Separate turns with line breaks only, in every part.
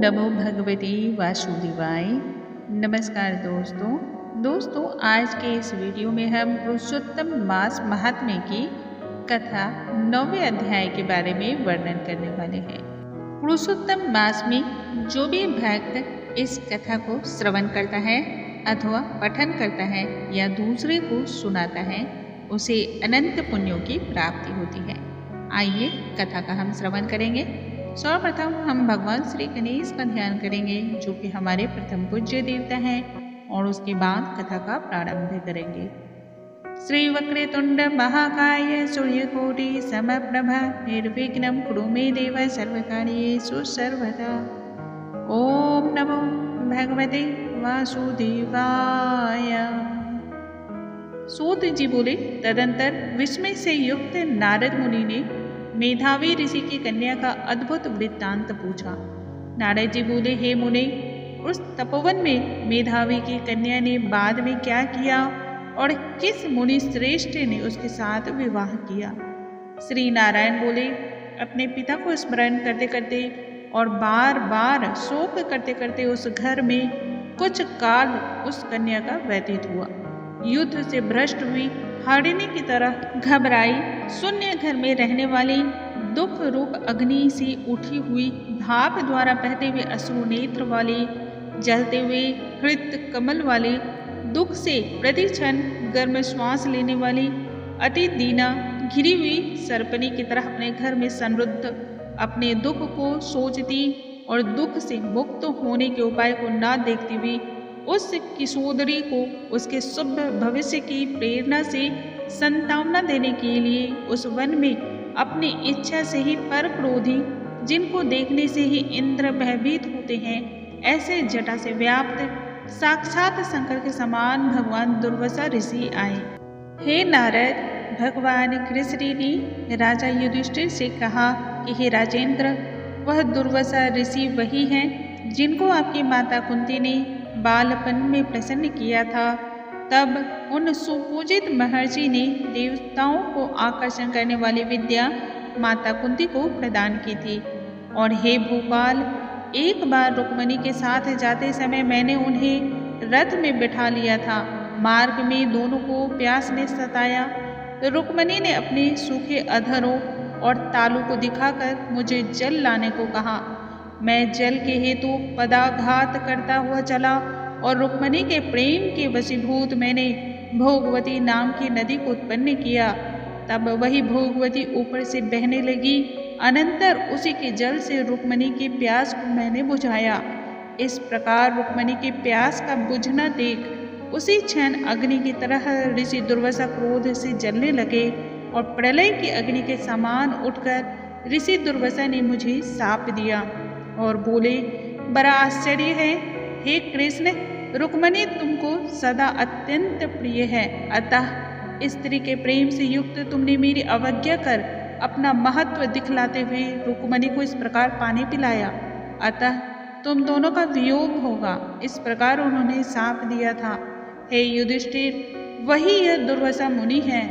नमो भगवते वासुदेवाय। नमस्कार दोस्तों, आज के इस वीडियो में हम पुरुषोत्तम मास महात्म्य की कथा 9वें अध्याय के बारे में वर्णन करने वाले हैं। पुरुषोत्तम मास में जो भी भक्त इस कथा को श्रवण करता है अथवा पठन करता है या दूसरे को सुनाता है, उसे अनंत पुण्यों की प्राप्ति होती है। आइए कथा का हम श्रवण करेंगे। सर्वप्रथम हम भगवान श्री गणेश का ध्यान करेंगे, जो कि हमारे प्रथम पूज्य देवता हैं, और उसके बाद कथा का प्रारंभ करेंगे। श्री वक्रतुंड महाकाय सूर्यकोटि समप्रभा निर्विघ्नं कुरु मे देव सर्वकार्येषु सर्वदा। ओम नमो भगवते वासुदेवाय। सूत जी बोले, तदंतर विस्मय से युक्त नारद मुनि ने मेधावी ऋषि की कन्या का अद्भुत वृत्तांत पूछा। नारद जी बोले, हे मुने, उस तपोवन में मेधावी की कन्या ने बाद में क्या किया और किस मुनि श्रेष्ठ ने उसके साथ विवाह किया? श्री नारायण बोले, अपने पिता को स्मरण करते करते और बार बार शोक करते करते उस घर में कुछ काल उस कन्या का व्यतीत हुआ। युद्ध से भ्रष्ट हुई हरिणी की तरह घबराई शून्य घर में रहने वाली दुख रूप अग्नि से उठी हुई भाप द्वारा बहते हुए अश्रु नेत्र वाली जलते हुए हृत कमल वाली दुख से प्रति क्षण गर्म श्वास लेने वाली अति दीना घिरी हुई सर्पनी की तरह अपने घर में संरुद्ध अपने दुख को सोचती और दुख से मुक्त होने के उपाय को न देखती हुई उस किशोरी को उसके शुभ भविष्य की प्रेरणा से संतावना देने के लिए उस वन में अपनी इच्छा से ही पर क्रोधी, जिनको देखने से ही इंद्र भयभीत होते हैं, ऐसे जटा से व्याप्त साक्षात शंकर के समान भगवान दुर्वासा ऋषि आए। हे नारद, भगवान कृष्ण ने राजा युधिष्ठिर से कहा कि हे राजेंद्र, वह दुर्वासा ऋषि वही हैं जिनको आपकी माता कुंती ने बालपन में प्रसन्न किया था। तब उन सुपूजित महर्षि ने देवताओं को आकर्षण करने वाली विद्या माता कुंती को प्रदान की थी। और हे भूपाल, एक बार रुक्मणी के साथ जाते समय मैंने उन्हें रथ में बिठा लिया था। मार्ग में दोनों को प्यास ने सताया तो रुक्मणी ने अपने सूखे अधरों और तालू को दिखाकर मुझे जल लाने को कहा। मैं जल के हेतु पदाघात करता हुआ चला और रुक्मणी के प्रेम के वशीभूत मैंने भोगवती नाम की नदी को उत्पन्न किया। तब वही भोगवती ऊपर से बहने लगी। अनंतर उसी के जल से रुक्मणी की प्यास को मैंने बुझाया। इस प्रकार रुक्मणी की प्यास का बुझना देख उसी क्षण अग्नि की तरह ऋषि दुर्वासा क्रोध से जलने लगे और प्रलय की अग्नि के समान उठकर ऋषि दुर्वासा ने मुझे शाप दिया और बोले, बड़ा आश्चर्य है, हे कृष्ण, रुक्मणी तुमको सदा अत्यंत प्रिय है, अतः स्त्री के प्रेम से युक्त तुमने मेरी अवज्ञा कर अपना महत्व दिखलाते हुए रुक्मणी को इस प्रकार पानी पिलाया, अतः तुम दोनों का वियोग होगा। इस प्रकार उन्होंने शाप दिया था। हे युधिष्ठिर, वही यह दुर्वासा मुनि है,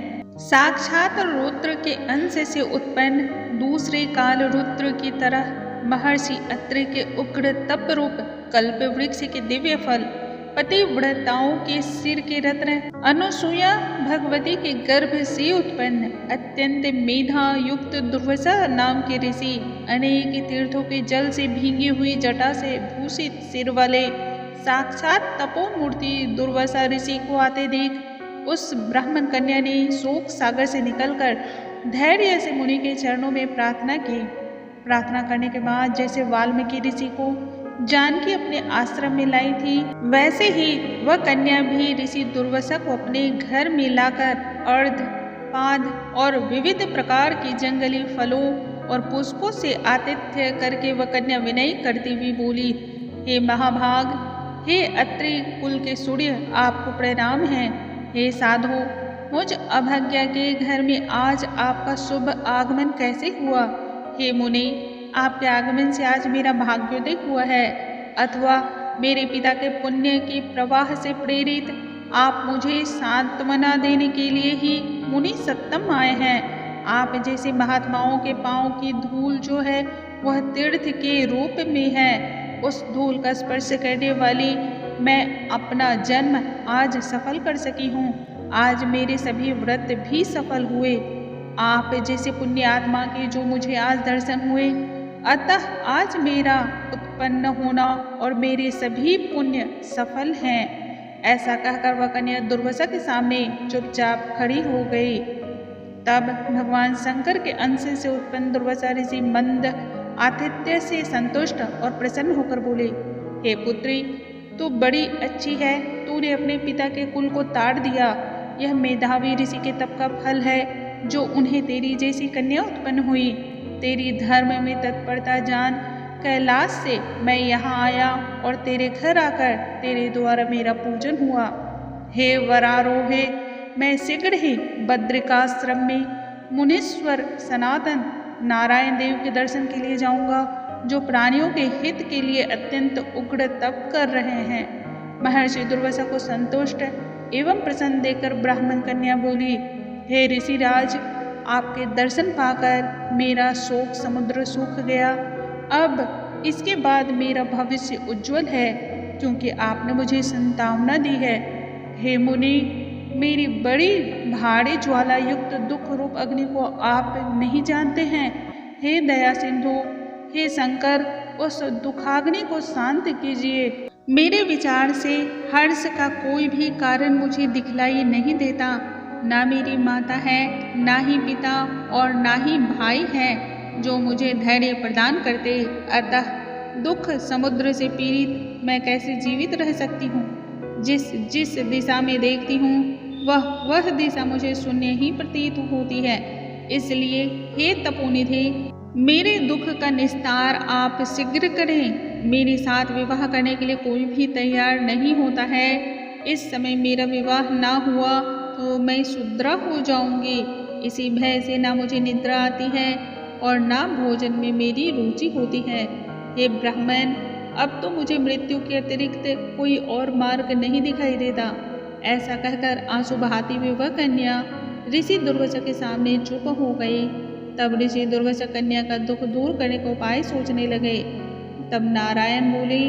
साक्षात रुद्र के अंश से उत्पन्न दूसरे काल रुद्र की तरह महर्षि अत्रि के उग्र तप रूप कल्प वृक्ष के दिव्य फल, पतिव्रताओं के सिर के रत्न, अनुसूया भगवती के गर्भ से उत्पन्न अत्यंत मेधा युक्त दुर्वासा नाम के ऋषि, अनेक तीर्थों के जल से भींगी हुई जटा से भूषित सिर वाले साक्षात तपोमूर्ति दुर्वासा ऋषि को आते देख उस ब्राह्मण कन्या ने शोक सागर से निकलकर धैर्य से मुनि के चरणों में प्रार्थना की। प्रार्थना करने के बाद जैसे वाल्मीकि ऋषि को जानकी अपने आश्रम में लाई थी, वैसे ही वह कन्या भी ऋषि दुर्वासा को अपने घर में लाकर अर्ध पाद और विविध प्रकार की जंगली फलों और पुष्पों से आतिथ्य करके वह कन्या विनय करती हुई बोली, हे महाभाग, हे अत्रि कुल के सूर्य, आपको प्रणाम है। हे साधु, मुझ अभाग्या के घर में आज आपका शुभ आगमन कैसे हुआ? हे मुनि, आपके आगमन से आज मेरा भाग्योदय हुआ है, अथवा मेरे पिता के पुण्य के प्रवाह से प्रेरित आप मुझे सांत्वना देने के लिए ही मुनि सत्तम आए हैं। आप जैसे महात्माओं के पांव की धूल जो है वह तीर्थ के रूप में है, उस धूल का स्पर्श करने वाली मैं अपना जन्म आज सफल कर सकी हूँ। आज मेरे सभी व्रत भी सफल हुए। आप जैसे पुण्य आत्मा के जो मुझे आज दर्शन हुए, अतः आज मेरा उत्पन्न होना और मेरे सभी पुण्य सफल हैं। ऐसा कहकर वह कन्या दुर्वासा के सामने चुपचाप खड़ी हो गई। तब भगवान शंकर के अंश से उत्पन्न दुर्वासा ऋषि मंद आतिथ्य से संतुष्ट और प्रसन्न होकर बोले, हे पुत्री, तू बड़ी अच्छी है। तूने अपने पिता के कुल को ताड़ दिया। यह मेधावी ऋषि के तप का फल है जो उन्हें तेरी जैसी कन्या उत्पन्न हुई। तेरी धर्म में तत्परता जान कैलाश से मैं यहाँ आया और तेरे घर आकर तेरे द्वारा मेरा पूजन हुआ। हे वरारोहे, मैं शीघ्र ही बद्रिकाश्रम में मुनीश्वर सनातन नारायण देव के दर्शन के लिए जाऊंगा, जो प्राणियों के हित के लिए अत्यंत उग्र तप कर रहे हैं। महर्षि दुर्वासा को संतुष्ट एवं प्रसन्न देखकर ब्राह्मण कन्या बोली, हे ऋषिराज, आपके दर्शन पाकर मेरा शोक समुद्र सूख गया। अब इसके बाद मेरा भविष्य उज्जवल है, क्योंकि आपने मुझे संतावना दी है। हे मुनि, मेरी बड़ी भारी ज्वाला युक्त दुख रूप अग्नि को आप नहीं जानते हैं। हे दया सिंधु, हे शंकर, उस दुखाग्नि को शांत कीजिए। मेरे विचार से हर्ष का कोई भी कारण मुझे दिखलाई नहीं देता। ना मेरी माता है, ना ही पिता और ना ही भाई हैं जो मुझे धैर्य प्रदान करते। अतः दुख समुद्र से पीड़ित मैं कैसे जीवित रह सकती हूँ। जिस जिस दिशा में देखती हूँ वह दिशा मुझे शून्य ही प्रतीत होती है। इसलिए हे तपोनिधि, मेरे दुख का निस्तार आप शीघ्र करें। मेरे साथ विवाह करने के लिए कोई भी तैयार नहीं होता है। इस समय मेरा विवाह ना हुआ तो मैं शूद्रा हो जाऊंगी। इसी भय से ना मुझे निद्रा आती है और ना भोजन में मेरी रुचि होती है। हे ब्राह्मण, अब तो मुझे मृत्यु के अतिरिक्त कोई और मार्ग नहीं दिखाई देता। ऐसा कहकर आंसू बहाती हुई वह कन्या ऋषि दुर्वासा के सामने चुप हो गई। तब ऋषि दुर्वासा कन्या का दुख दूर करने का उपाय सोचने लगे। तब नारायण बोले,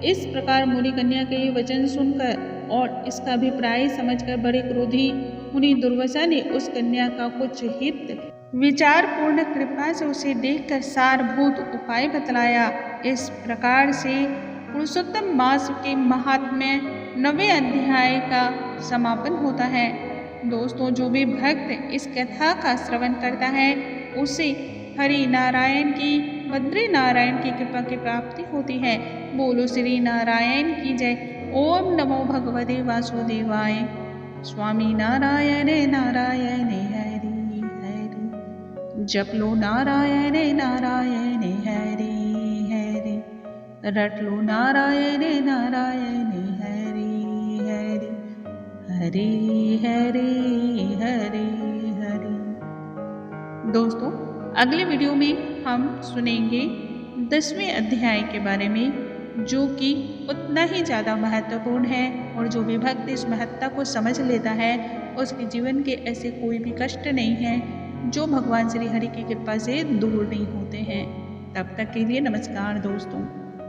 इस प्रकार मुनि कन्या के वचन सुनकर और इसका अभिप्राय समझकर बड़े क्रोधी मुनि दुर्वासा ने उस कन्या का कुछ हित विचार पूर्ण कृपा से उसे देखकर सारभूत उपाय बतलाया। इस प्रकार से पुरुषोत्तम मास के महात्म्य 9वें अध्याय का समापन होता है। दोस्तों, जो भी भक्त इस कथा का श्रवण करता है उसे हरि नारायण की, बद्री नारायण की कृपा की प्राप्ति होती है। बोलो श्री नारायण की जय। ओम नमो भगवते वासुदेवाय। स्वामी नारायण नारायण हरि हरि। जप लो नारायण नारायण हरि हरि। रट लो नारायण नारायण हरि हरि। हरि हरि हरि हरि। दोस्तों, अगले वीडियो में हम सुनेंगे 10वें अध्याय के बारे में, जो कि उतना ही ज़्यादा महत्वपूर्ण है। और जो भी भक्त इस महत्ता को समझ लेता है उसके जीवन के ऐसे कोई भी कष्ट नहीं है जो भगवान श्री हरि की कृपा से दूर नहीं होते हैं। तब तक के लिए नमस्कार दोस्तों।